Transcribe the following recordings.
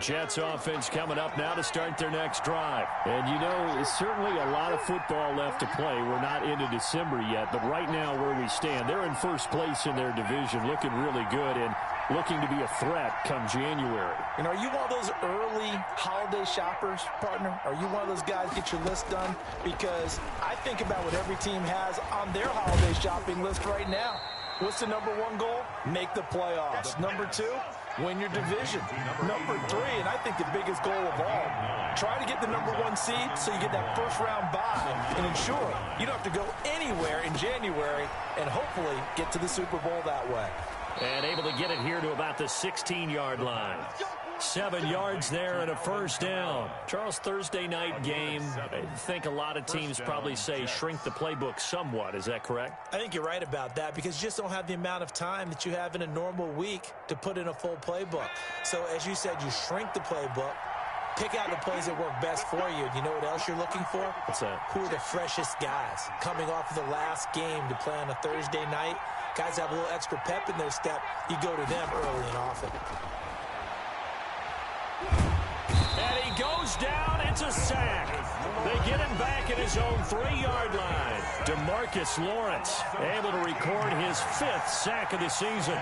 Jets offense coming up now to start their next drive. And, you know, it's certainly a lot of football left to play. We're not into December yet, but right now where we stand, they're in first place in their division, looking really good and looking to be a threat come January. And are you one of those early holiday shoppers, partner? Are you one of those guys get your list done? Because I think about what every team has on their holiday shopping list right now. What's the number one goal? Make the playoffs. Number two, win your division. Number three, and I think the biggest goal of all, try to get the number one seed so you get that first round bye and ensure you don't have to go anywhere in January and hopefully get to the Super Bowl that way. And able to get it here to about the 16-yard line. 7 yards there and a first down. Charles, Thursday night game, I think a lot of teams probably say shrink the playbook somewhat. Is that correct? I think you're right about that because you just don't have the amount of time that you have in a normal week to put in a full playbook. So as you said, you shrink the playbook, pick out the plays that work best for you. You know what else you're looking for? What's that? Who are the freshest guys coming off of the last game to play on a Thursday night? Guys have a little extra pep in their step. You go to them early and often. And he goes down. It's a sack. They get him back at his own 3-yard line. DeMarcus Lawrence able to record his 5th sack of the season.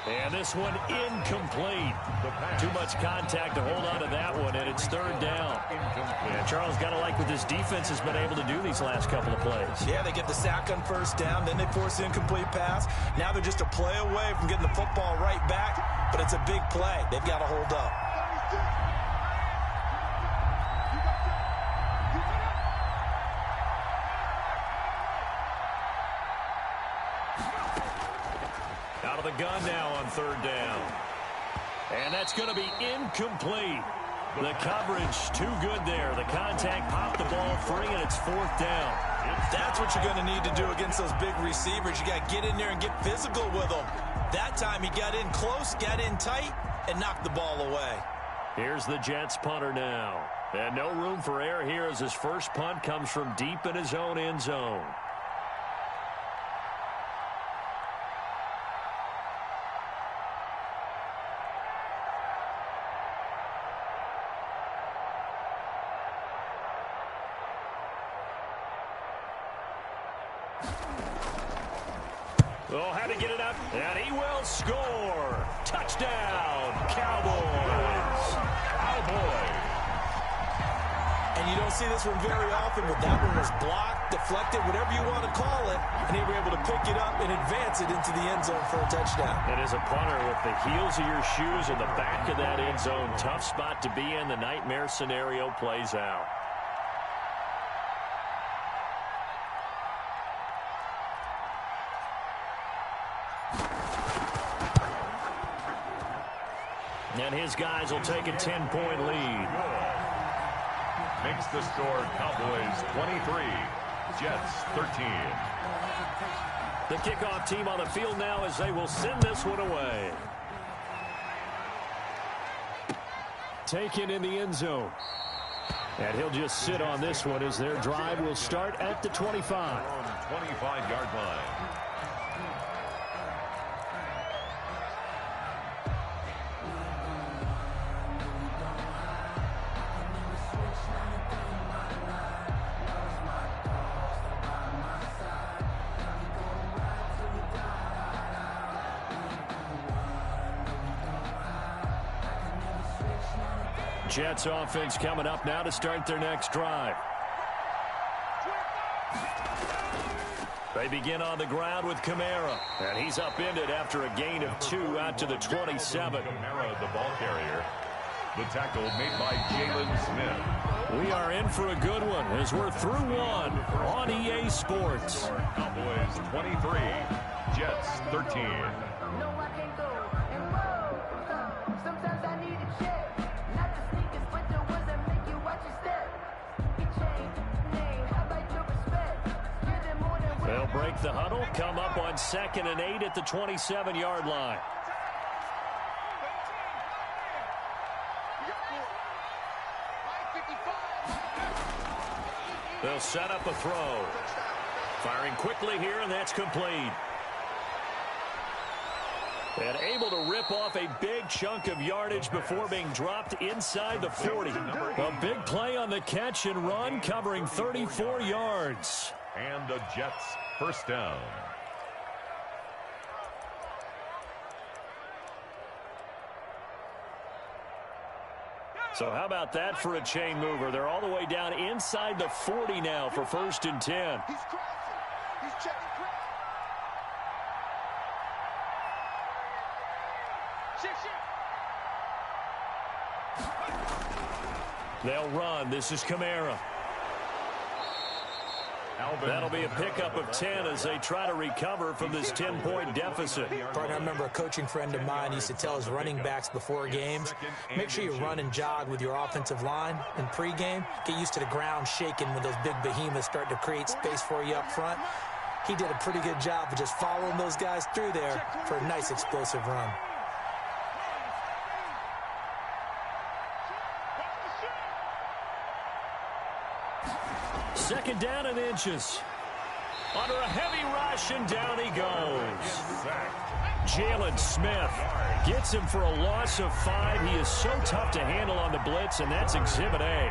And this one incomplete. Too much contact to hold on to that one, and it's 3rd down. Yeah, Charles, got to like what this defense has been able to do these last couple of plays. Yeah, they get the sack on first down, then they force the incomplete pass. Now they're just a play away from getting the football right back, but it's a big play. They've got to hold up. Out of the gun now on 3rd down. And that's going to be incomplete. The coverage too good there. The contact popped the ball free, and it's 4th down. That's what you're going to need to do against those big receivers. You got to get in there and get physical with them. That time he got in close, got in tight, and knocked the ball away. Here's the Jets punter now. And no room for error here as his first punt comes from deep in his own end zone. Oh, how to get it up, and he will score. Touchdown, Cowboys. Cowboys. And you don't see this one very often, but that one was blocked, deflected, whatever you want to call it, and they were able to pick it up and advance it into the end zone for a touchdown. And as a punter, with the heels of your shoes in the back of that end zone, tough spot to be in. The nightmare scenario plays out. And his guys will take a 10-point lead. Makes the score Cowboys 23, Jets 13. The kickoff team on the field now as they will send this one away. Taken in the end zone. And he'll just sit on this one as their drive will start at the 25. 25-yard line. Jets offense coming up now to start their next drive. They begin on the ground with Kamara. And he's upended after a gain of 2 out to the 27. Kamara, the ball carrier. The tackle made by Jalen Smith. We are in for a good one as we're through one on EA Sports. Cowboys 23, Jets 13. They'll break the huddle, come up on 2nd and 8 at the 27-yard line. They'll set up a throw. Firing quickly here, and that's complete. And able to rip off a big chunk of yardage before being dropped inside the 40. A big play on the catch and run, covering 34 yards. And the Jets first down. So how about that for a chain mover? They're all the way down inside the 40 now for 1st and 10. He's crazy. He's checking crazy. They'll run. This is Kamara. That'll be a pickup of 10 as they try to recover from this 10-point deficit. Partner, I remember a coaching friend of mine used to tell his running backs before games, make sure you run and jog with your offensive line in pregame. Get used to the ground shaking when those big behemoths start to create space for you up front. He did a pretty good job of just following those guys through there for a nice explosive run. Second down and inches. Under a heavy rush, and down he goes. Jalen Smith gets him for a loss of 5. He is so tough to handle on the blitz, and that's Exhibit A.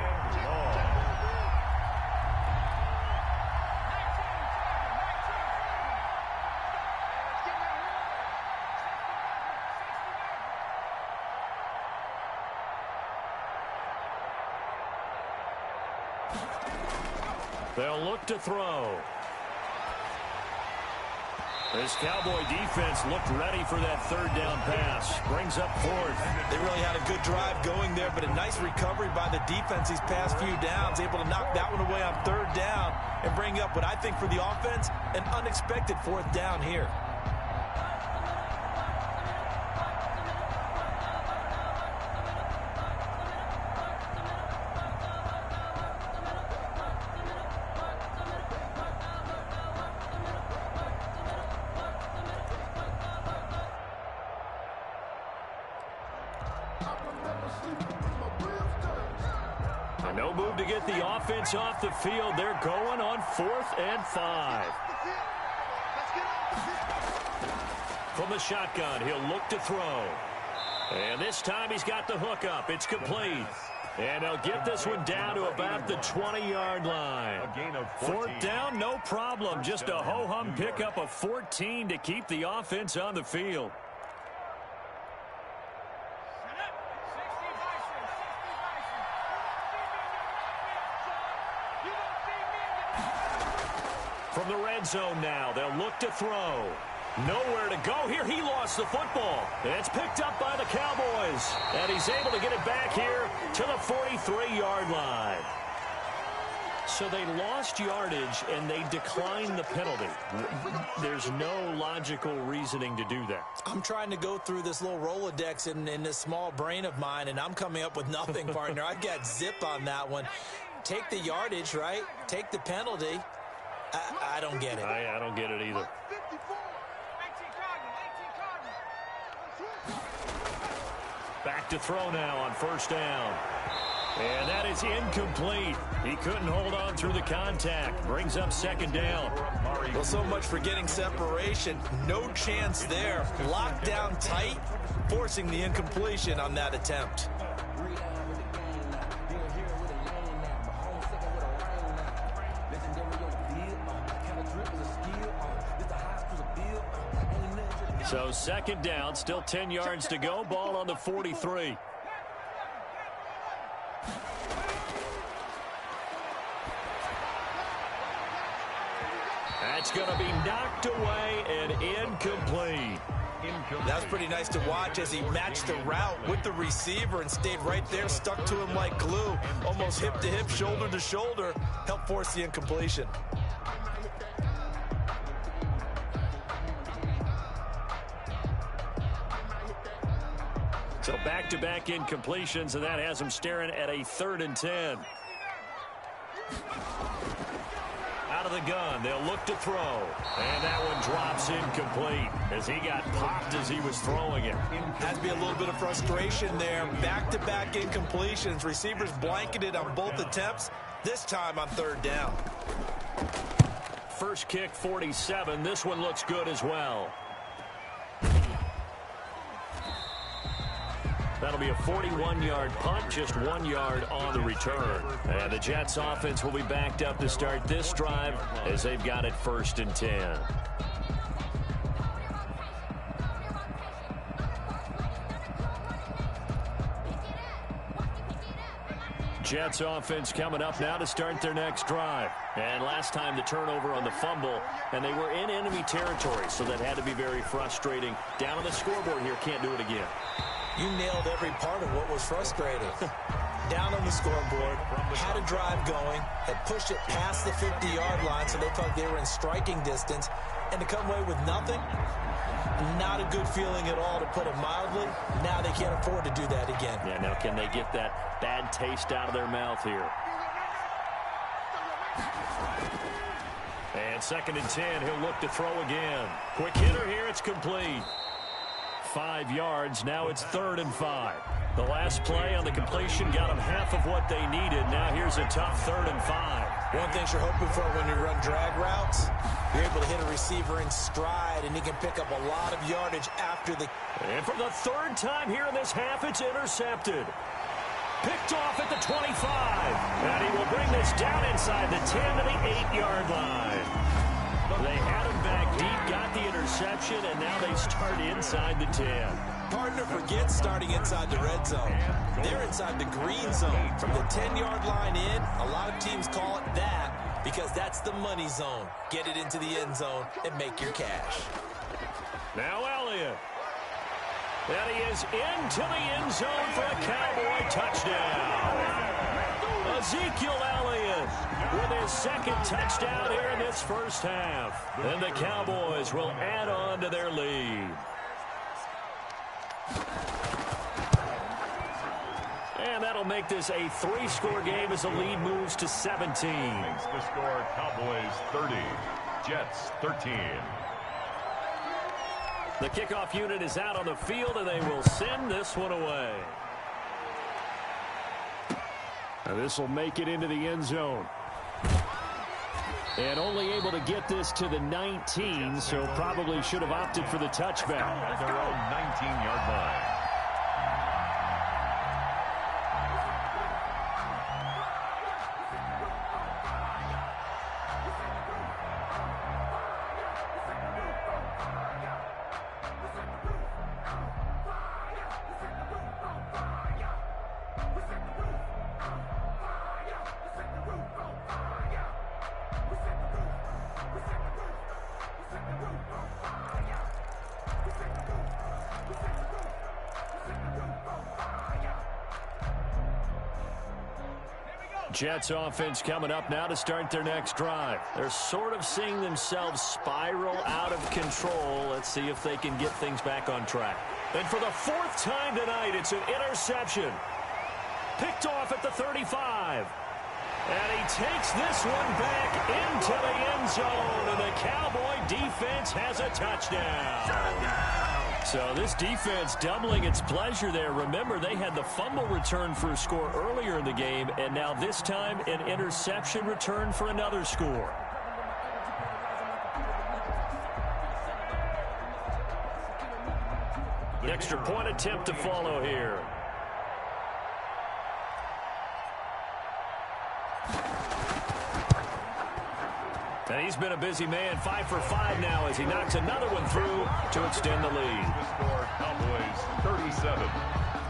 They'll look to throw. This Cowboy defense looked ready for that 3rd down pass. Brings up 4th. They really had a good drive going there, but a nice recovery by the defense these past few downs. Able to knock that one away on 3rd down and bring up what I think for the offense, an unexpected 4th down here. No move to get the offense off the field. They're going on 4th and 5. From the shotgun, he'll look to throw. And this time he's got the hook up. It's complete. And they'll get this one down to about the 20-yard line. 4th down, no problem. Just a ho-hum pickup of 14 to keep the offense on the field. From the red zone now, they'll look to throw. Nowhere to go here. He lost the football. It's picked up by the Cowboys. And he's able to get it back here to the 43-yard line. So they lost yardage, and they declined the penalty. There's no logical reasoning to do that. I'm trying to go through this little Rolodex in this small brain of mine, and I'm coming up with nothing, partner. I've got zip on that one. Take the yardage, right? Take the penalty. I don't get it. I don't get it either. Back to throw now on 1st down. And that is incomplete. He couldn't hold on through the contact. Brings up 2nd down. Well, so much for getting separation. No chance there. Locked down tight, forcing the incompletion on that attempt. So 2nd down, still 10 yards to go. Ball on the 43. That's going to be knocked away and incomplete. That's pretty nice to watch as he matched the route with the receiver and stayed right there, stuck to him like glue. Almost hip to hip, shoulder to shoulder, helped force the incompletion. So back-to-back incompletions, and that has him staring at a 3rd and 10. Out of the gun, they'll look to throw. And that one drops incomplete as he got popped as he was throwing it. Has to be a little bit of frustration there. Back-to-back incompletions. Receivers blanketed on both attempts, this time on third down. First kick, 47. This one looks good as well. That'll be a 41-yard punt, just 1 yard on the return. And the Jets offense will be backed up to start this drive as they've got it 1st and 10. Jets offense coming up now to start their next drive. And last time the turnover on the fumble, and they were in enemy territory, so that had to be very frustrating. Down on the scoreboard here, can't do it again. You nailed every part of what was frustrating. Down on the scoreboard, had a drive going, had pushed it past the 50-yard line so they felt they were in striking distance, and to come away with nothing, not a good feeling at all, to put it mildly. Now they can't afford to do that again. Yeah, now can they get that bad taste out of their mouth here? And 2nd and 10, he'll look to throw again. Quick hitter here, it's complete. 5 yards, now it's 3rd and 5. The last play on the completion got them half of what they needed. Now here's a tough 3rd and 5. One thing you're hoping for when you run drag routes, you're able to hit a receiver in stride, and he can pick up a lot of yardage after the... And for the 3rd time here in this half, it's intercepted. Picked off at the 25. And he will bring this down inside the 10 to the 8-yard line. They had him back deep, got the interception, and now they start inside the 10. Partner forgets starting inside the red zone. They're inside the green zone. From the 10-yard line in, a lot of teams call it that because that's the money zone. Get it into the end zone and make your cash. Now Elliott. And he is into the end zone for a Cowboy touchdown. Ezekiel Elliott with his 2nd touchdown here in this first half. And the Cowboys will add on to their lead. And that'll make this a 3-score game as the lead moves to 17. Makes the score Cowboys 30, Jets 13. The kickoff unit is out on the field, and they will send this one away. And this will make it into the end zone. And only able to get this to the 19, so probably should have opted for the touchback. At their own 19-yard line. Jets offense coming up now to start their next drive. They're sort of seeing themselves spiral out of control. Let's see if they can get things back on track. And for the 4th time tonight, it's an interception. Picked off at the 35. And he takes this one back into the end zone. And the Cowboy defense has a touchdown. So this defense doubling its pleasure there. Remember, they had the fumble return for a score earlier in the game, and now this time an interception return for another score. The extra point attempt to follow here. And he's been a busy man, 5 for 5 now as he knocks another one through to extend the lead. The score, Cowboys 37,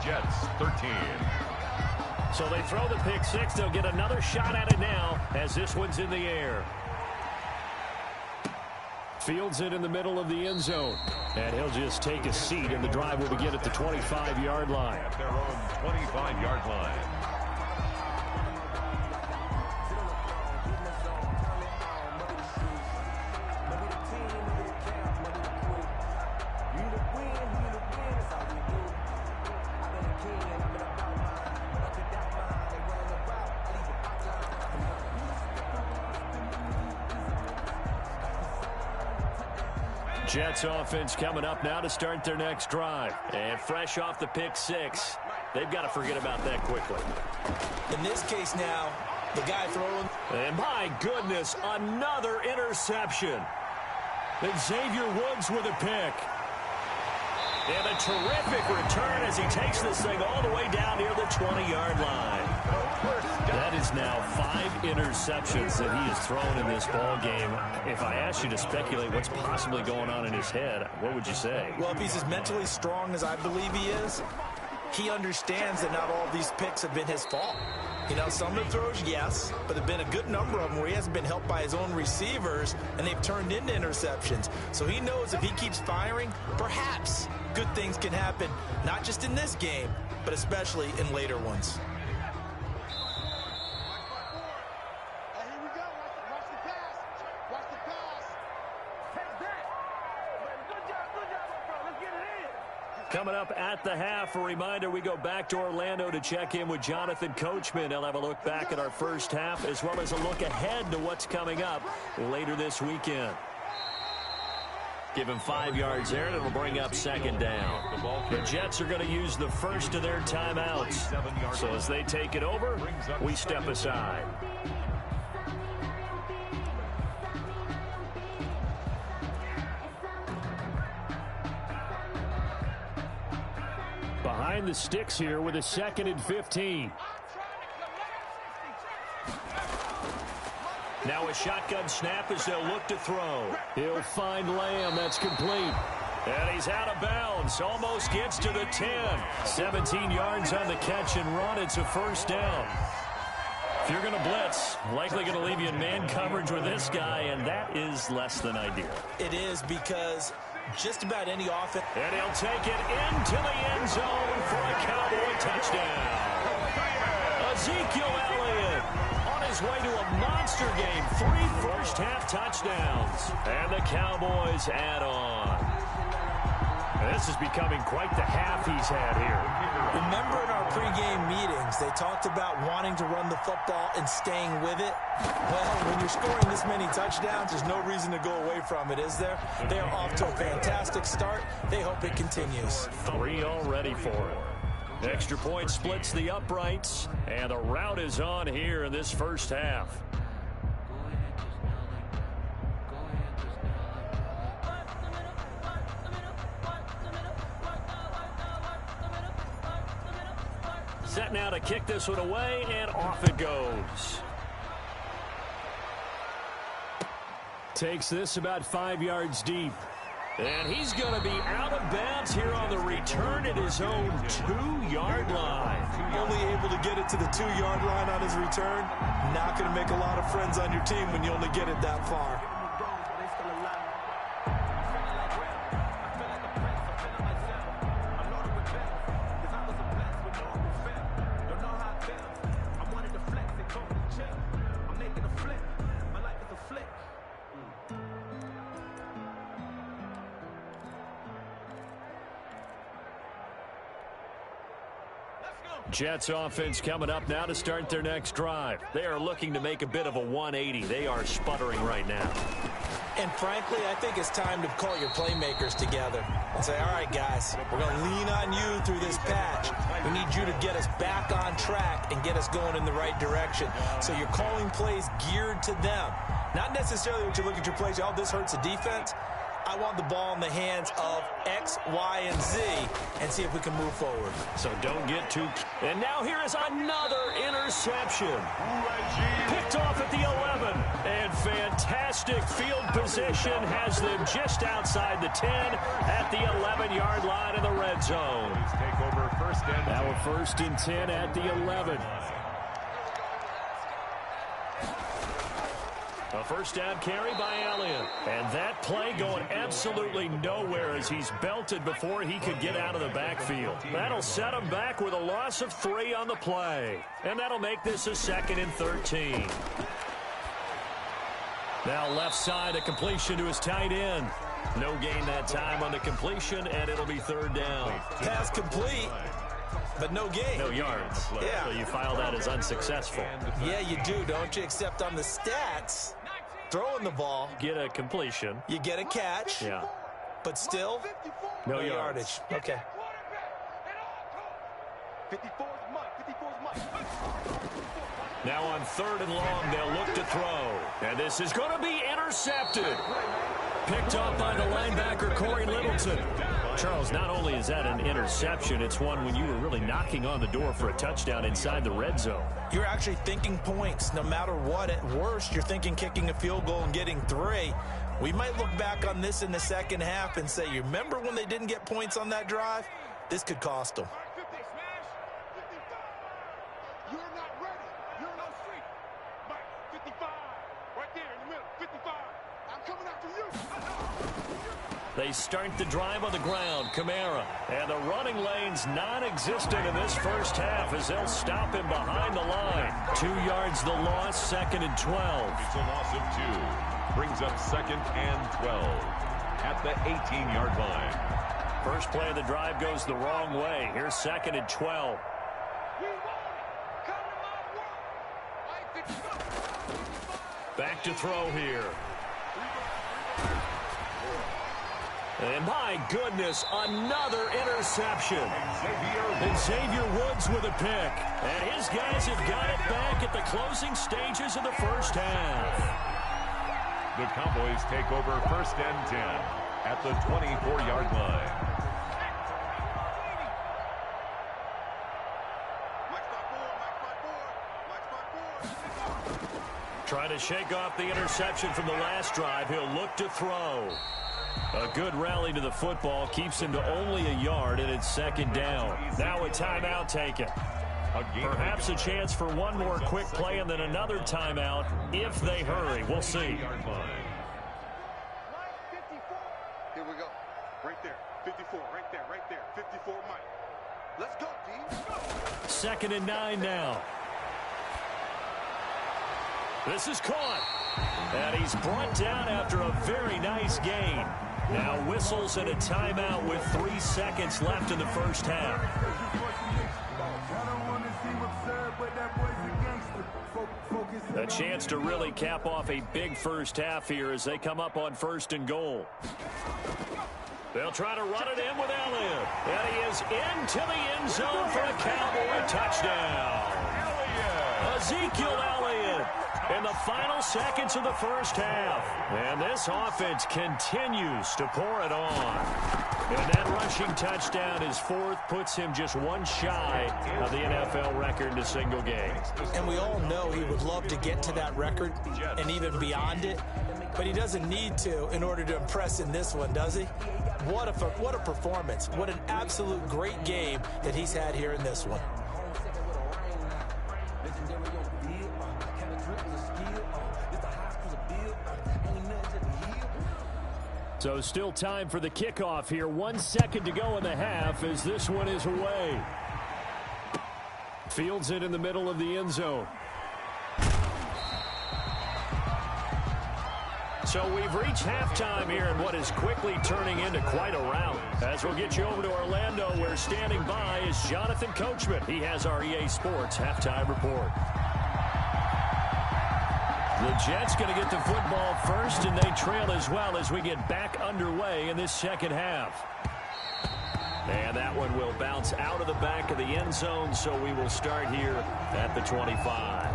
Jets 13. So they throw the pick six. They'll get another shot at it now as this one's in the air. Fields it in the middle of the end zone. And he'll just take a seat, and the drive will begin at the 25-yard line. At their own 25-yard line. Jets offense coming up now to start their next drive. And fresh off the pick six, they've got to forget about that quickly. In this case now, the guy throwing. And my goodness, another interception. And Xavier Woods with a pick. And a terrific return as he takes this thing all the way down near the 20-yard line. That is now 5 interceptions that he has thrown in this ball game. If I asked you to speculate what's possibly going on in his head, what would you say? Well, if he's as mentally strong as I believe he is, he understands that not all of these picks have been his fault. You know, some of the throws, yes, but there have been a good number of them where he hasn't been helped by his own receivers, and they've turned into interceptions. So he knows if he keeps firing, perhaps good things can happen, not just in this game, but especially in later ones. Here we go. Watch the pass. Watch the pass. Take that. Good job, bro. Let's get it in. Coming up at the half, a reminder, we go back to Orlando to check in with Jonathan Coachman. He'll have a look back at our first half as well as a look ahead to what's coming up later this weekend. Give him 5 yards there, and it'll bring up second down. The Jets are going to use the first of their timeouts. So as they take it over, we step aside. Behind the sticks here with a 2nd and 15. Now a shotgun snap as they'll look to throw. He'll find Lamb. That's complete. And he's out of bounds. Almost gets to the 10. 17 yards on the catch and run. It's a first down. If you're going to blitz, likely going to leave you in man coverage with this guy, and that is less than ideal. It is because just about any offense. And he'll take it into the end zone for a Cowboy touchdown. Ezekiel Elliott on his way to a monster game. 3 first-half touchdowns. And the Cowboys add on. And this is becoming quite the half he's had here. Remember in our pregame meetings, they talked about wanting to run the football and staying with it? Well, when you're scoring this many touchdowns, there's no reason to go away from it, is there? They are off to a fantastic start. They hope it continues. 3 already for him. Extra point splits the uprights, and the route is on here in this first half. Set now to kick this one away, and off it goes. Takes this about 5 yards deep. And he's going to be out of bounds here on the return at his own 2-yard line. Only able to get it to the 2-yard line on his return. Not going to make a lot of friends on your team when you only get it that far. Jets offense coming up now to start their next drive. They are looking to make a bit of a 180. They are sputtering right now. And frankly, I think it's time to call your playmakers together and say, all right, guys, we're going to lean on you through this patch. We need you to get us back on track and get us going in the right direction. So you're calling plays geared to them. Not necessarily what you look at your plays, oh, this hurts the defense. I want the ball in the hands of X, Y, and Z and see if we can move forward. So don't get too... And now here is another interception. Picked off at the 11. And fantastic field position has them just outside the 10 at the 11-yard line in the red zone. Take over first and 10. Now a 1st and 10 at the 11. A first down carry by Elliott. And that play going absolutely nowhere as he's belted before he could get out of the backfield. That'll set him back with a loss of 3 on the play. And that'll make this a 2nd and 13. Now left side, a completion to his tight end. No gain that time on the completion, and it'll be 3rd down. Pass complete. But no gain. No yards. Yeah. So you file that as unsuccessful. Yeah, you do, don't you? Except on the stats, throwing the ball. Get a completion. You get a catch. Yeah. but still, no yardage. Okay. 54 is Mike. 54 is Mike. Now on 3rd and long, they'll look to throw. And this is going to be intercepted. Picked up by the linebacker, Corey Littleton. Charles, not only is that an interception, it's one when you were really knocking on the door for a touchdown inside the red zone. You're actually thinking points no matter what. At worst, you're thinking kicking a field goal and getting 3. We might look back on this in the second half and say, you remember when they didn't get points on that drive? This could cost them. You're not ready. You're not free. Mike, 55. Right there in the middle. 55. I'm coming after you. They start the drive on the ground. Kamara. And the running lane's non-existent in this first half as they'll stop him behind the line. 2 yards the loss, 2nd and 12. It's a loss of 2. Brings up 2nd and 12 at the 18-yard line. First play of the drive goes the wrong way. Here's 2nd and 12. Back to throw here. And my goodness, another interception. And Xavier Woods with a pick. And his guys have got it back at the closing stages of the first half. The Cowboys take over 1st and 10 at the 24-yard line. Trying to shake off the interception from the last drive. He'll look to throw. A good rally to the football keeps him to only a yard, and it's 2nd down. Now a timeout taken. Perhaps a chance for one more quick play and then another timeout if they hurry. We'll see. Here we go. Right there. 54. Right there. Right there. 54 Mike. Let's go, D. 2nd and 9 now. This is caught. And he's brought down after a very nice gain. Now whistles and a timeout with 3 seconds left in the first half. A chance to really cap off a big first half here as they come up on 1st and goal. They'll try to run it in with Elliott. And he is into the end zone for a Cowboy touchdown. Ezekiel Elliott in the final seconds of the first half. And this offense continues to pour it on. And that rushing touchdown, his 4th, puts him just one shy of the NFL record in a single game. And we all know he would love to get to that record and even beyond it. But he doesn't need to in order to impress in this one, does he? What a performance. What an absolute great game that he's had here in this one. So still time for the kickoff here. 1 second to go in the half as this one is away. Fields it in the middle of the end zone. So we've reached halftime here in what is quickly turning into quite a rout. As we'll get you over to Orlando, where standing by is Jonathan Coachman. He has our EA Sports halftime report. The Jets going to get the football first, and they trail as well as we get back underway in this second half. And that one will bounce out of the back of the end zone, so we will start here at the 25.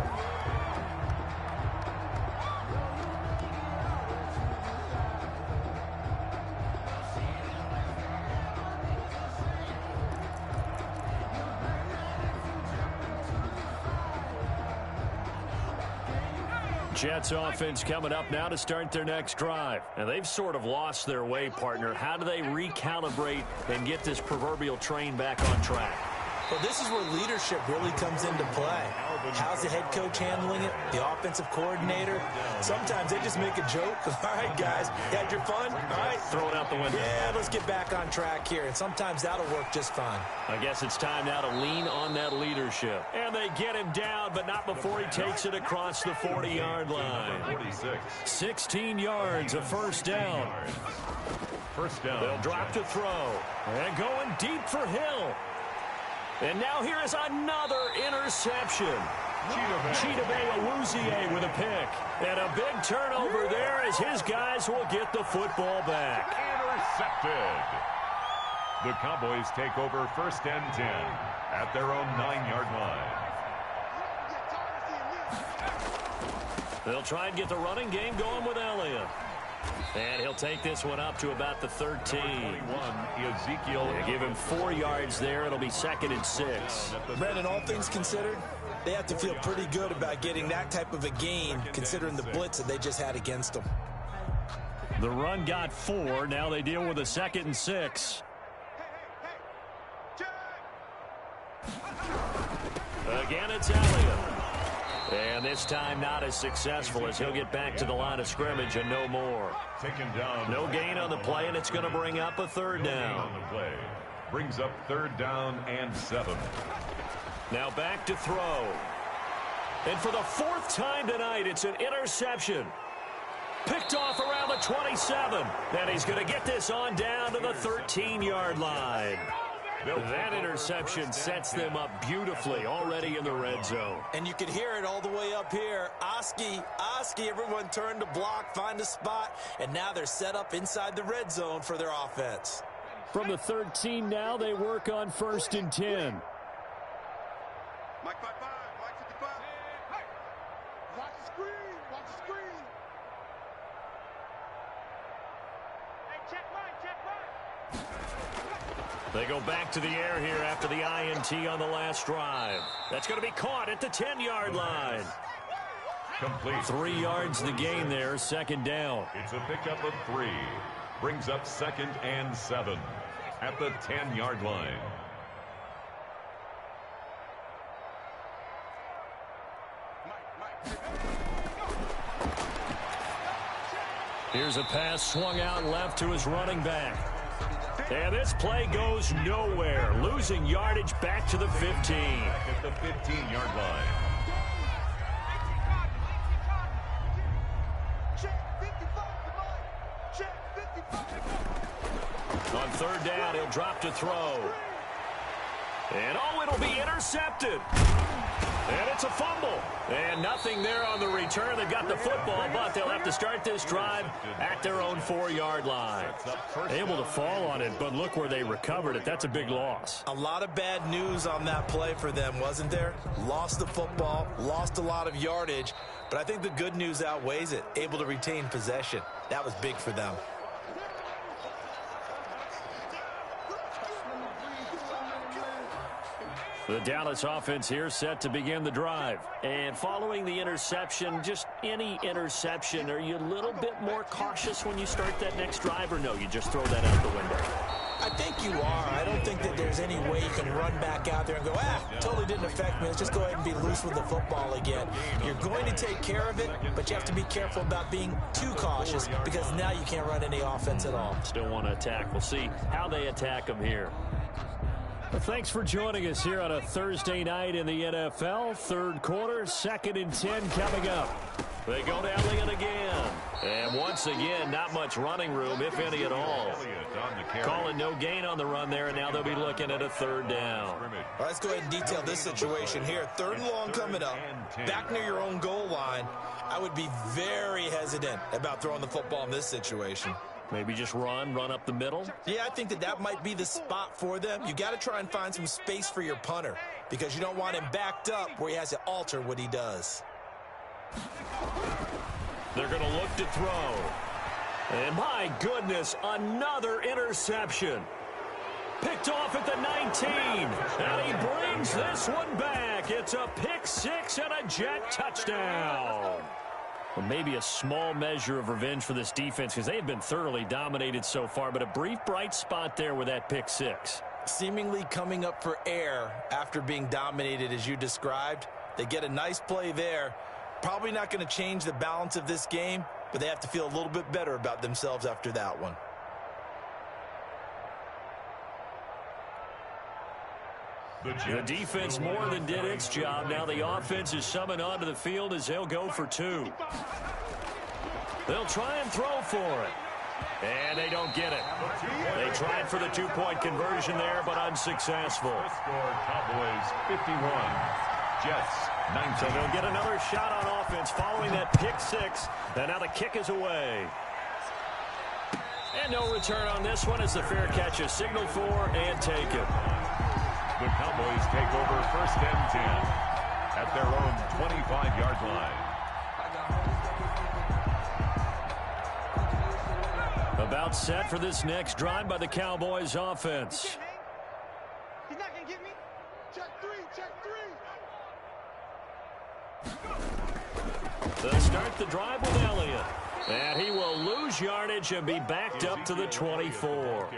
Jets offense coming up now to start their next drive. And they've sort of lost their way, partner. How do they recalibrate and get this proverbial train back on track? Well, this is where leadership really comes into play. How's the head coach handling it? The offensive coordinator? Sometimes they just make a joke. All right, guys, you had your fun? All right. Throw it out the window. Yeah, let's get back on track here. And sometimes that'll work just fine. I guess it's time now to lean on that leadership. And they get him down, but not before he takes it across the 40-yard line. 16 yards, a first down. First down. They'll drop to throw. And going deep for Hill. And now here is another interception. Chidobe Awuzie with a pick. And a big turnover there as his guys will get the football back. Intercepted. The Cowboys take over first and 10 at their own 9-yard line. They'll try and get the running game going with Elliott. And he'll take this one up to about the 13. Ezekiel. They give him 4 yards there. It'll be 2nd and 6. Brandon, all things considered, they have to feel pretty good about getting that type of a gain, considering the blitz that they just had against them. The run got 4. Now they deal with a 2nd and 6. Again, it's Elliott. And this time not as successful as he'll get back to the line of scrimmage and no more. Taken down. No gain on the play, and it's going to bring up a 3rd down. On the play. Brings up 3rd down and 7. Now back to throw. And for the 4th time tonight, it's an interception. Picked off around the 27. And he's going to get this on down to the 13-yard line. That interception sets them up beautifully already in the red zone. And you could hear it all the way up here. Oski, everyone turned to block, find a spot, and now they're set up inside the red zone for their offense. From the 13 now, they work on 1st and 10. Mike 5-5, Mike 55. Hey, watch the screen, watch the screen. Hey, check right. They go back to the air here after the INT on the last drive. That's going to be caught at the 10-yard line. Complete. 3 yards the gain there, 2nd down. It's a pickup of 3. Brings up 2nd and 7 at the 10-yard line. Here's a pass swung out left to his running back. And this play goes nowhere. Losing yardage back to the 15. Back at the 15-yard line. On 3rd down, he'll drop to throw. And it'll be intercepted. And it's a fumble. And nothing there on the return. They've got the football, but they'll have to start this drive at their own 4-yard line. Able to fall on it, but look where they recovered it. That's a big loss. A lot of bad news on that play for them, wasn't there? Lost the football, lost a lot of yardage, but I think the good news outweighs it. Able to retain possession. That was big for them. The Dallas offense here set to begin the drive. And following the interception, just any interception, are you a little bit more cautious when you start that next drive, or no, you just throw that out the window? I think you are. I don't think that there's any way you can run back out there and go, totally didn't affect me. Let's just go ahead and be loose with the football again. You're going to take care of it, but you have to be careful about being too cautious because now you can't run any offense at all. Still want to attack. We'll see how they attack them here. Well, thanks for joining us here on a Thursday night in the NFL. 3rd quarter, 2nd and 10 coming up. They go to Elliott again. And once again, not much running room, if any at all. Calling no gain on the run there, and now they'll be looking at a 3rd down. All right, let's go ahead and detail this situation here. 3rd and long coming up, back near your own goal line. I would be very hesitant about throwing the football in this situation. Maybe just run up the middle? Yeah, I think that might be the spot for them. You got to try and find some space for your punter because you don't want him backed up where he has to alter what he does. They're going to look to throw. And my goodness, another interception. Picked off at the 19. And he brings this one back. It's a pick 6 and a Jet touchdown. Well, maybe a small measure of revenge for this defense because they have been thoroughly dominated so far, but a brief bright spot there with that pick 6. Seemingly coming up for air after being dominated as you described. They get a nice play there. Probably not going to change the balance of this game, but they have to feel a little bit better about themselves after that one. The defense more than did its job. Now the offense is summoned onto the field as they'll go for 2. They'll try and throw for it. And they don't get it. They tried for the 2-point conversion there, but unsuccessful. Score Cowboys 51. Jets 19. So they'll get another shot on offense following that pick 6. And now the kick is away. And no return on this one as the fair catch is signaled for and taken. The Cowboys take over 1st and 10 at their own 25-yard line. About set for this next drive by the Cowboys offense. He's not going to get me. Check three, check three. They'll start the drive with Elliott. And he will lose yardage and be backed up to the 24.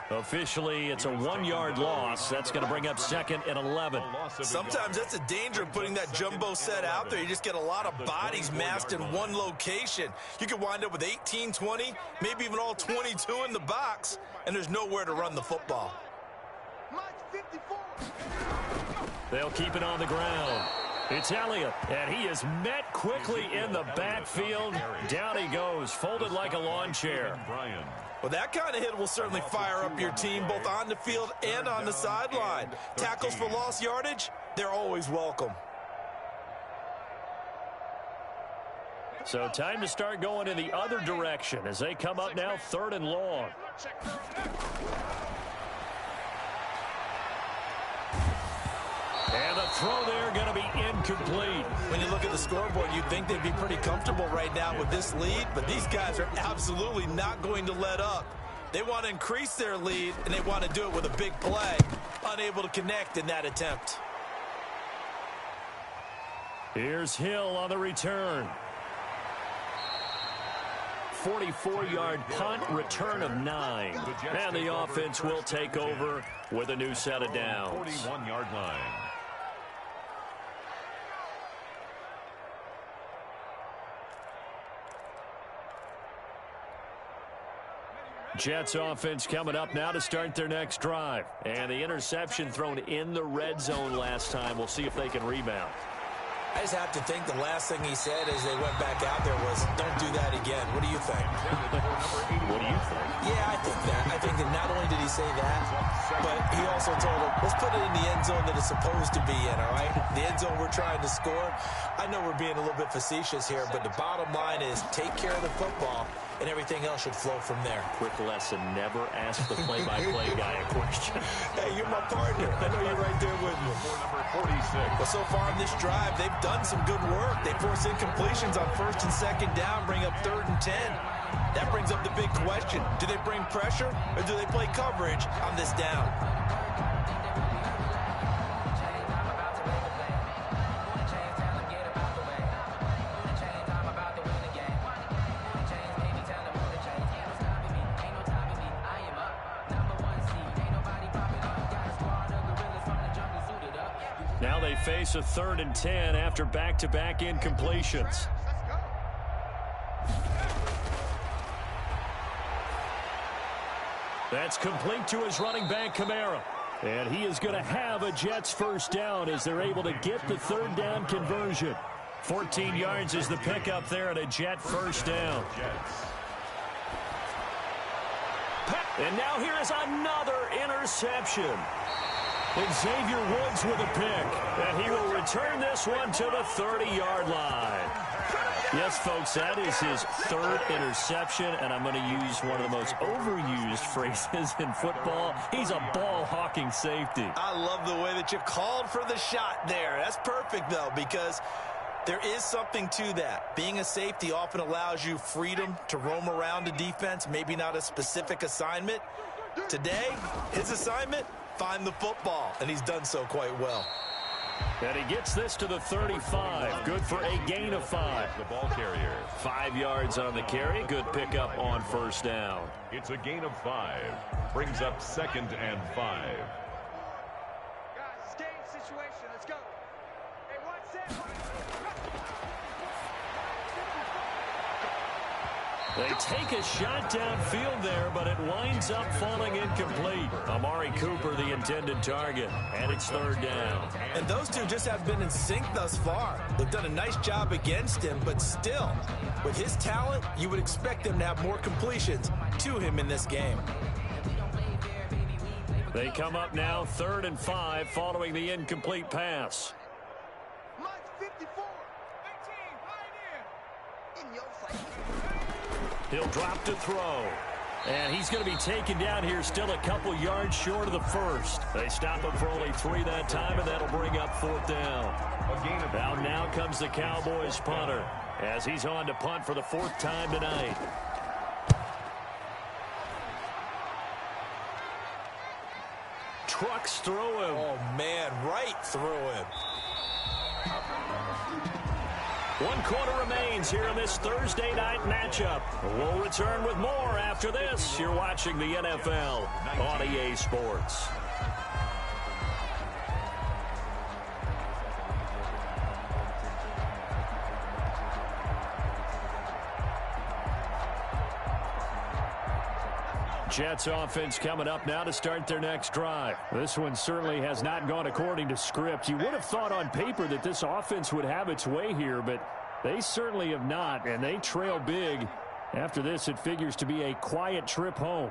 Officially, it's a 1-yard loss. That's going to bring up 2nd and 11. Sometimes that's a danger of putting that jumbo set out there. You just get a lot of bodies massed in one location. You could wind up with 18, 20, maybe even all 22 in the box, and there's nowhere to run the football. Mike 54. They'll keep it on the ground. It's Elliott, and he is met quickly in the backfield. Down he goes, folded like a lawn chair. Well, that kind of hit will certainly fire up your team both on the field and on the sideline. Tackles for lost yardage, they're always welcome. So time to start going in the other direction as they come up now 3rd and long. And the throw there going to be incomplete. When you look at the scoreboard, you'd think they'd be pretty comfortable right now with this lead, but these guys are absolutely not going to let up. They want to increase their lead, and they want to do it with a big play. Unable to connect in that attempt. Here's Hill on the return. 44-yard punt, return of 9. And the offense will take over with a new set of downs. 41-yard line. Jets offense coming up now to start their next drive. And the interception thrown in the red zone last time. We'll see if they can rebound. I just have to think the last thing he said as they went back out there was, don't do that again. What do you think? What do you think? Yeah, I think that. I think that not only did he say that, but he also told him, let's put it in the end zone that it's supposed to be in, all right? The end zone we're trying to score. I know we're being a little bit facetious here, but the bottom line is take care of the football, and everything else should flow from there. Quick lesson, never ask the play-by-play guy a question. Hey, you're my partner. I know you're right there with me. Number 46. Well, so far in this drive, they've done some good work. They force incompletions on 1st and 2nd down, bring up 3rd and 10. That brings up the big question. Do they bring pressure, or do they play coverage on this down? Now they face a 3rd and 10 after back-to-back incompletions. That's complete to his running back, Kamara. And he is going to have a Jets first down as they're able to get the 3rd down conversion. 14 yards is the pickup there and a Jet first down. And now here is another interception. Xavier Woods with a pick, and he will return this one to the 30-yard line. Yes, folks, that is his 3rd interception, and I'm going to use one of the most overused phrases in football. He's a ball-hawking safety. I love the way that you called for the shot there. That's perfect, though, because there is something to that. Being a safety often allows you freedom to roam around the defense, maybe not a specific assignment. Today, his assignment, find the football, and he's done so quite well. And he gets this to the 35. Good for a gain of 5. The ball carrier. 5 yards on the carry. Good pickup on first down. It's a gain of 5. Brings up 2nd and 5. Guys, it's game situation. Let's go. Hey, one set. They take a shot downfield there, but it winds up falling incomplete. Amari Cooper, the intended target, and it's 3rd down. And those two just have been in sync thus far. They've done a nice job against him, but still, with his talent, you would expect them to have more completions to him in this game. They come up now 3rd and 5 following the incomplete pass. Mike 54. 18, Pioneer. In your face. He'll drop to throw. And he's going to be taken down here still a couple yards short of the first. They stop him for only 3 that time, and that'll bring up 4th down. Now comes the Cowboys punter as he's on to punt for the 4th time tonight. Trucks through him. Oh, man, right through him. 1 quarter remains here in this Thursday night matchup. We'll return with more after this. You're watching the NFL on EA Sports. Jets offense coming up now to start their next drive. This one certainly has not gone according to script. You would have thought on paper that this offense would have its way here, but they certainly have not, and they trail big. After this, it figures to be a quiet trip home.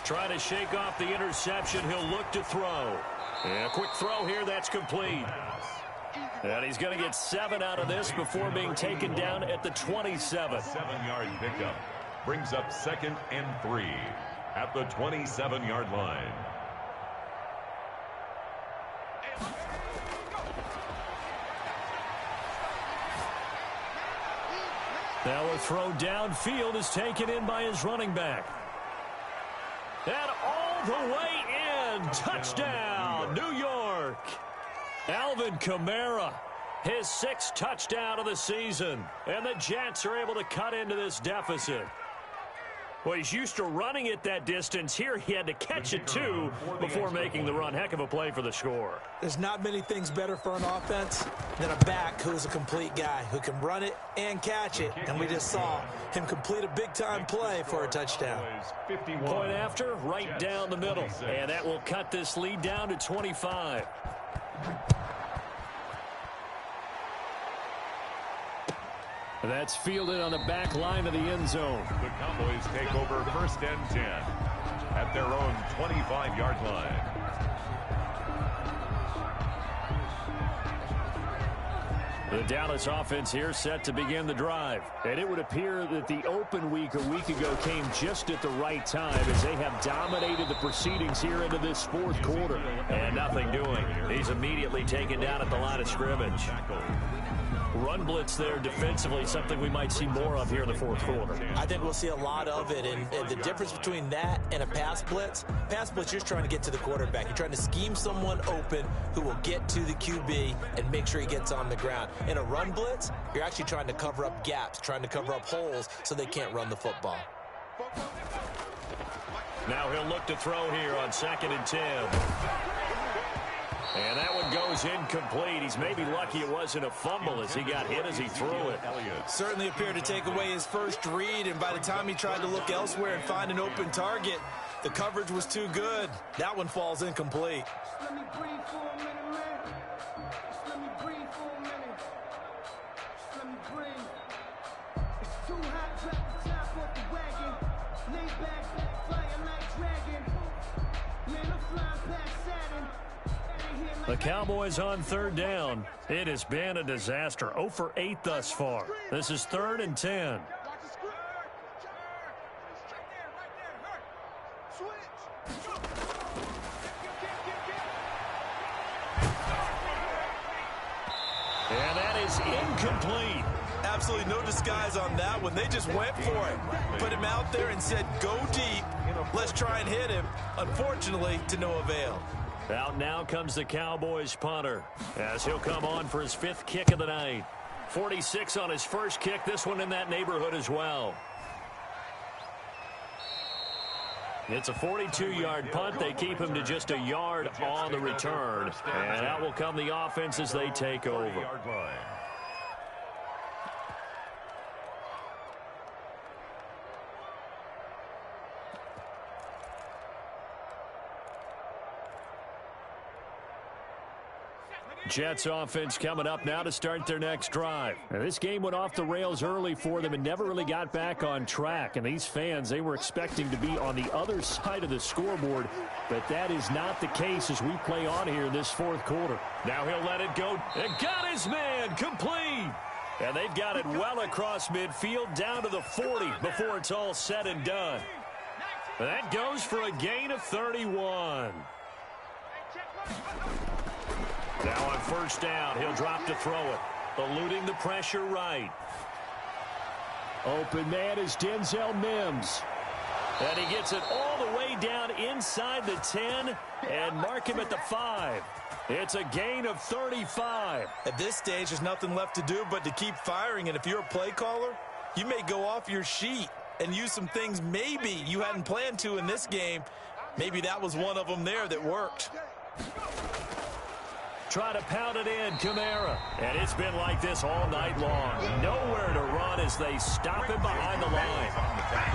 Trying to shake off the interception. He'll look to throw. And a quick throw here. That's complete. And he's going to get 7 out of this before being taken down at the 27. 7-yard pickup brings up 2nd and 3 at the 27-yard line. Now a throw downfield is taken in by his running back. And all the way in. Touchdown, New York. Alvin Kamara, his 6th touchdown of the season. And the Jets are able to cut into this deficit. Well, he's used to running it that distance. Here he had to catch it, too, before making the run. Heck of a play for the score. There's not many things better for an offense than a back who is a complete guy, who can run it and catch it. And we just saw him complete a big-time play for a touchdown. Point after, right down the middle. And that will cut this lead down to 25. That's fielded on the back line of the end zone. The Cowboys take over 1st and 10 at their own 25-yard line. The Dallas offense here set to begin the drive. And it would appear that the open week a week ago came just at the right time as they have dominated the proceedings here into this 4th quarter. And nothing doing. He's immediately taken down at the line of scrimmage. Run blitz there defensively, something we might see more of here in the 4th quarter. I think we'll see a lot of it, and the difference between that and a pass blitz, you're just trying to get to the quarterback. You're trying to scheme someone open who will get to the QB and make sure he gets on the ground. In a run blitz, you're actually trying to cover up gaps, trying to cover up holes so they can't run the football. Now he'll look to throw here on 2nd and 10. And that one goes incomplete. He's maybe lucky it wasn't a fumble as he got hit as he threw it. Certainly appeared to take away his first read, and by the time he tried to look elsewhere and find an open target, the coverage was too good. That one falls incomplete. Let me breathe for a minute, man. Let me breathe for a minute. Let me breathe. It's too hot, drop the top off the wagon. Lay back, flying like dragon. Man, I'm flying past Saturn. The Cowboys on 3rd down. It has been a disaster. 0 for 8 thus far. This is 3rd and 10. And that is incomplete. Absolutely no disguise on that one. They just went for it. Put him out there and said, go deep. Let's try and hit him. Unfortunately, to no avail. Out now comes the Cowboys punter as he'll come on for his 5th kick of the night. 46 on his first kick. This one in that neighborhood as well. It's a 42-yard punt. They keep him to just a yard on the return. And out will come the offense as they take over. Jets offense coming up now to start their next drive. Now, this game went off the rails early for them and never really got back on track. And these fans, they were expecting to be on the other side of the scoreboard, but that is not the case as we play on here in this 4th quarter. Now he'll let it go and got his man complete. And they've got it well across midfield down to the 40 before it's all said and done. And that goes for a gain of 31. Now on first down, he'll drop to throw it. Eluding the pressure right. Open man is Denzel Mims. And he gets it all the way down inside the 10 and mark him at the 5. It's a gain of 35. At this stage, there's nothing left to do but to keep firing. And if you're a play caller, you may go off your sheet and use some things maybe you hadn't planned to in this game. Maybe that was one of them there that worked. Try to pound it in, Kamara. And it's been like this all night long. Nowhere to run as they stop him behind the line.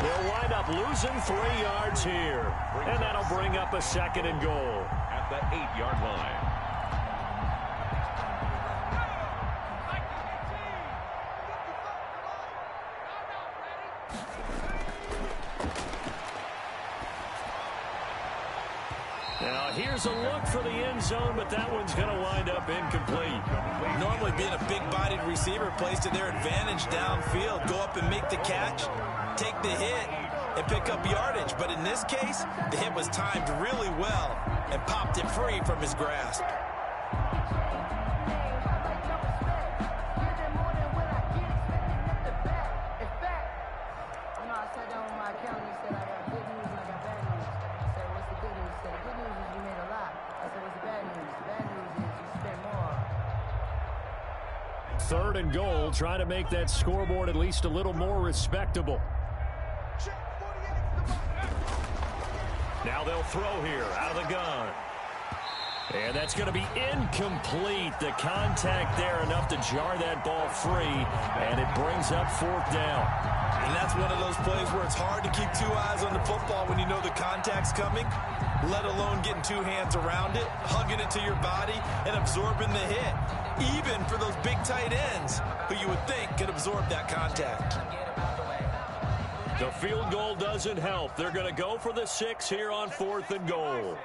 They'll wind up losing 3 yards here. And that'll bring up a 2nd and goal. At the 8-yard line. Now, here's a look for the end zone, but that one's going to wind up incomplete. Normally being a big-bodied receiver plays to their advantage downfield. Go up and make the catch, take the hit, and pick up yardage. But in this case, the hit was timed really well and popped it free from his grasp. Third and goal, trying to make that scoreboard at least a little more respectable. Now they'll throw here out of the gun. And that's going to be incomplete. The contact there enough to jar that ball free, and it brings up 4th down. And that's one of those plays where it's hard to keep 2 eyes on the football when you know the contact's coming, let alone getting 2 hands around it, hugging it to your body, and absorbing the hit. Even for those big tight ends who you would think could absorb that contact. The field goal doesn't help. They're going to go for the 6 here on 4th and goal.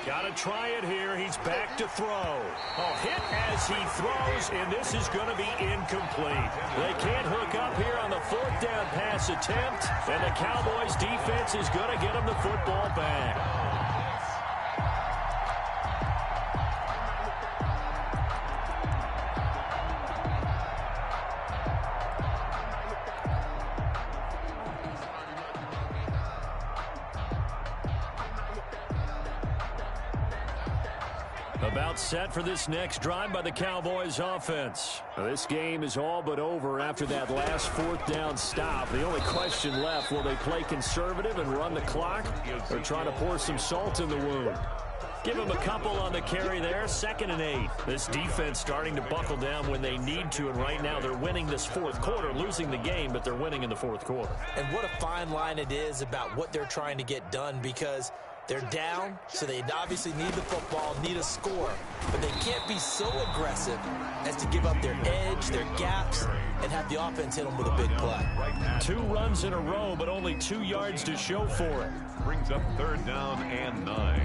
Got to try it here. He's back to throw. Oh, hit as he throws, and this is going to be incomplete. They can't hook up here on the 4th down pass attempt, and the Cowboys defense is going to get him the football back. About set for this next drive by the Cowboys offense. Now, this game is all but over after that last 4th down stop. The only question left, will they play conservative and run the clock or try to pour some salt in the wound? Give them a couple on the carry there. 2nd and 8. This defense starting to buckle down when they need to, and right now they're winning this 4th quarter, losing the game, but they're winning in the 4th quarter. And what a fine line it is about what they're trying to get done, because they're down, so they obviously need the football, need a score. But they can't be so aggressive as to give up their edge, their gaps, and have the offense hit them with a big play. 2 runs in a row, but only 2 yards to show for it. Brings up 3rd down and 9.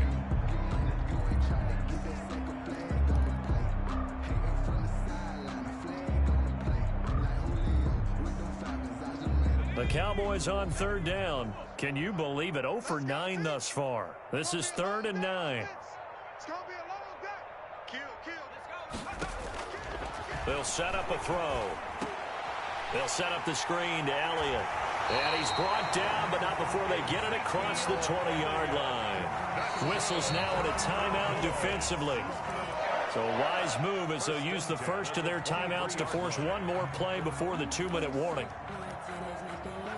The Cowboys on 3rd down. Can you believe it? 0 for 9 thus far. This is 3rd and 9. They'll set up a throw. They'll set up the screen to Elliott. And he's brought down, but not before they get it across the 20-yard line. Whistles now at a timeout defensively. So a wise move as they'll use the first of their timeouts to force one more play before the 2-minute warning.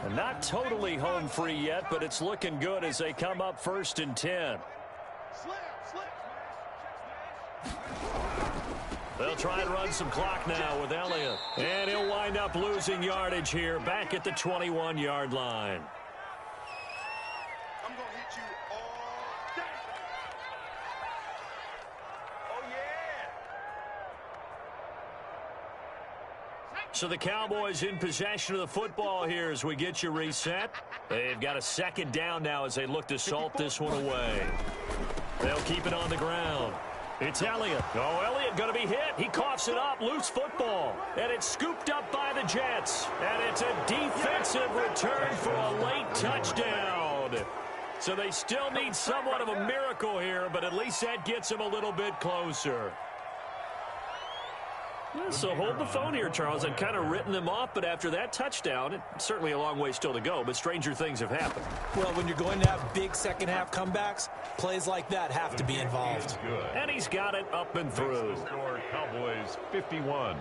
And not totally home free yet, but it's looking good as they come up 1st and 10. They'll try and run some clock now with Elliott. And he'll wind up losing yardage here back at the 21-yard line. I'm gonna hit you all day. Oh, So the Cowboys in possession of the football here as we get you reset. They've got a second down now as they look to salt this one away. They'll keep it on the ground. It's Elliott. Oh, Elliott going to be hit. He coughs it up. Loose football. And it's scooped up by the Jets. And it's a defensive return for a late touchdown. So they still need somewhat of a miracle here, but at least that gets them a little bit closer. Yeah, so hold the phone here, Charles. I've kind of written them off, but after that touchdown, it's certainly a long way still to go, but stranger things have happened. Well, when you're going to have big second-half comebacks, plays like that have to be involved. And he's got it up and through. Score Cowboys 51,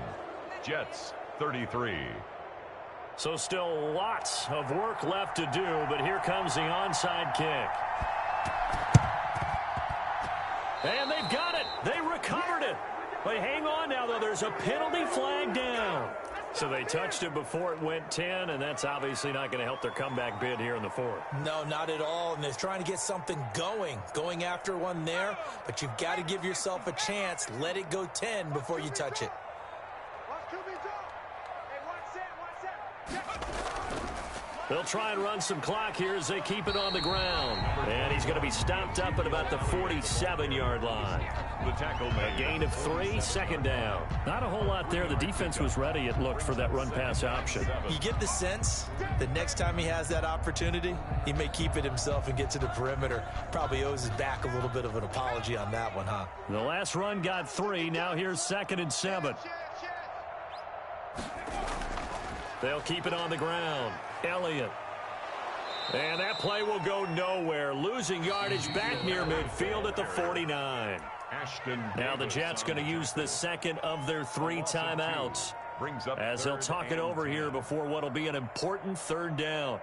Jets 33. So still lots of work left to do, but here comes the onside kick. And they've got it. They recovered it. But hang on now, though. There's a penalty flag down. So they touched it before it went 10, and that's obviously not going to help their comeback bid here in the fourth. No, not at all. And they're trying to get something going after one there. But you've got to give yourself a chance. Let it go 10 before you touch it. They'll try and run some clock here as they keep it on the ground. And he's going to be stopped up at about the 47-yard line. The tackle A gain of 3, second down. Not a whole lot there. The defense was ready, it looked, for that run-pass option. You get the sense that next time he has that opportunity, he may keep it himself and get to the perimeter. Probably owes his back a little bit of an apology on that one, huh? The last run got 3. Now here's 2nd and 7. They'll keep it on the ground. Elliott. And that play will go nowhere. Losing yardage back near midfield at the 49. Now the Jets going to use the second of their 3 timeouts as they'll talk it over here before what will be an important 3rd down.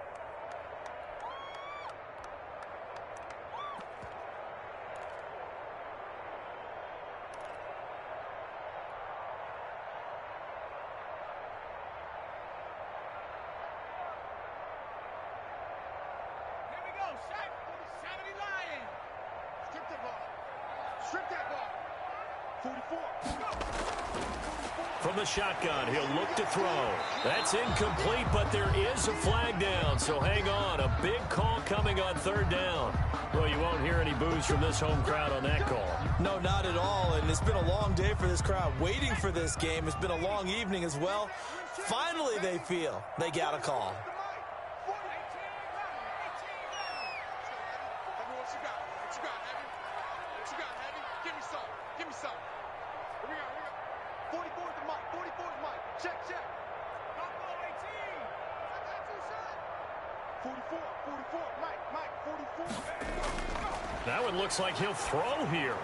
From the shotgun, he'll look to throw. That's incomplete, but there is a flag down, so hang on. A big call coming on 3rd down. Well, you won't hear any boos from this home crowd on that call. No, not at all, and it's been a long day for this crowd waiting for this game. It's been a long evening as well. Finally, they feel they got a call. That one looks like he'll throw here.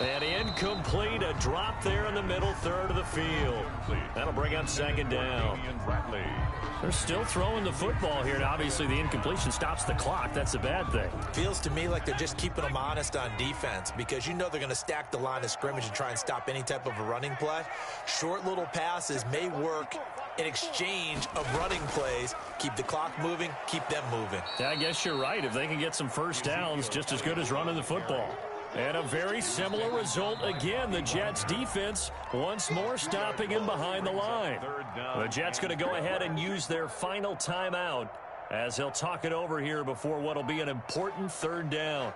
And incomplete, a drop there in the middle 3rd of the field. That'll bring up 2nd down. They're still throwing the football here, and obviously the incompletion stops the clock. That's a bad thing. Feels to me like they're just keeping them honest on defense because you know they're going to stack the line of scrimmage and try and stop any type of a running play. Short little passes may work in exchange of running plays. Keep the clock moving, keep them moving. Yeah, I guess you're right. If they can get some first downs, just as good as running the football. And a very similar result again. The Jets defense once more stopping him behind the line. The Jets going to go ahead and use their final timeout as they'll talk it over here before what will be an important 3rd down.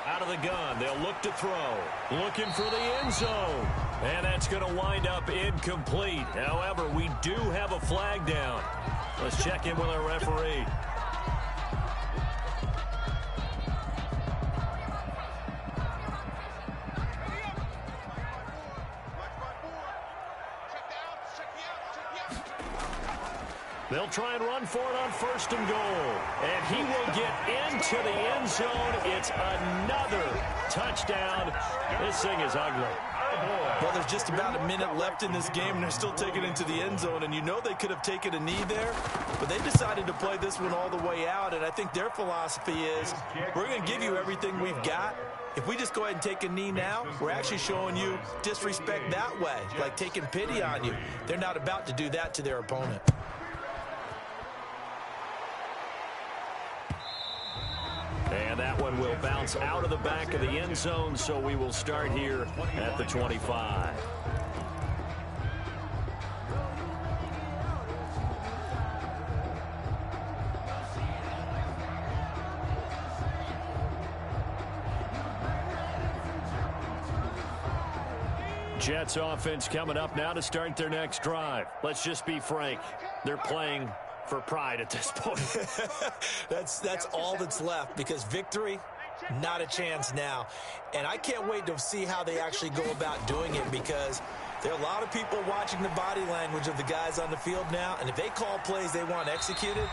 Out of the gun, they'll look to throw. Looking for the end zone. And that's going to wind up incomplete. However, we do have a flag down. Let's check in with our referee. They'll try and run for it on 1st and goal. And he will get into the end zone. It's another touchdown. This thing is ugly. Well, there's just about a minute left in this game, and they're still taking it into the end zone. And you know they could have taken a knee there, but they decided to play this one all the way out. And I think their philosophy is, we're going to give you everything we've got. If we just go ahead and take a knee now, we're actually showing you disrespect that way, like taking pity on you. They're not about to do that to their opponent. And that one will bounce out of the back of the end zone, so we will start here at the 25. Jets offense coming up now to start their next drive. Let's just be frank. They're playing for pride at this point. That's all that's left, because victory, not a chance now. And I can't wait to see how they actually go about doing it, because there are a lot of people watching the body language of the guys on the field now, and if they call plays they want executed,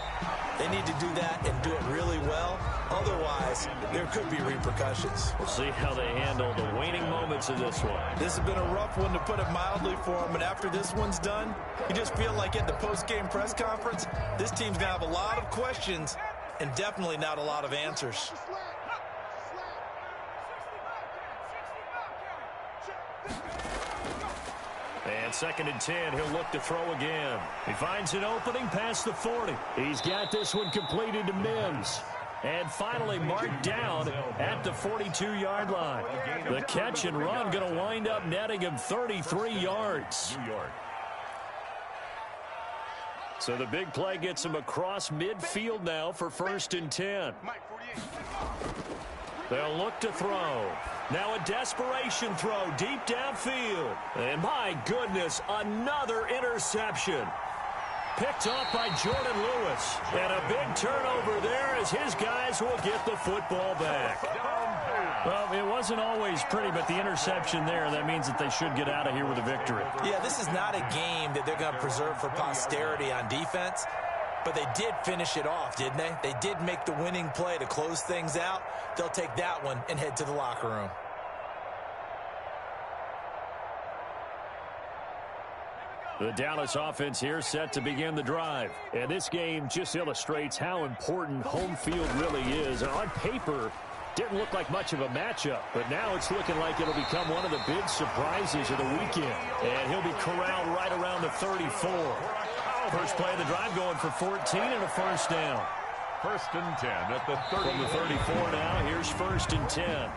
they need to do that and do it really well. Otherwise, there could be repercussions. We'll see how they handle the waning moments of this one. This has been a rough one, to put it mildly, for them. And after this one's done, you just feel like at the post-game press conference, this team's going to have a lot of questions and definitely not a lot of answers. And 2nd and 10, he'll look to throw again. He finds an opening past the 40. He's got this one completed to Mims. And finally marked down at the 42-yard line. The catch and run going to wind up netting him 33 yards. So the big play gets him across midfield now for 1st and 10. They'll look to throw. Now a desperation throw deep downfield. And my goodness, another interception. Picked off by Jordan Lewis. And a big turnover there as his guys will get the football back. Well, it wasn't always pretty, but the interception there, that means that they should get out of here with a victory. Yeah, this is not a game that they're going to preserve for posterity on defense. But they did finish it off, didn't they? They did make the winning play to close things out. They'll take that one and head to the locker room. The Dallas offense here set to begin the drive. And this game just illustrates how important home field really is. And on paper, didn't look like much of a matchup. But now it's looking like it'll become one of the big surprises of the weekend. And he'll be corralled right around the 34. First play of the drive going for 14 and a first down. 1st and 10 at the 30. From the 34 now, here's 1st and 10.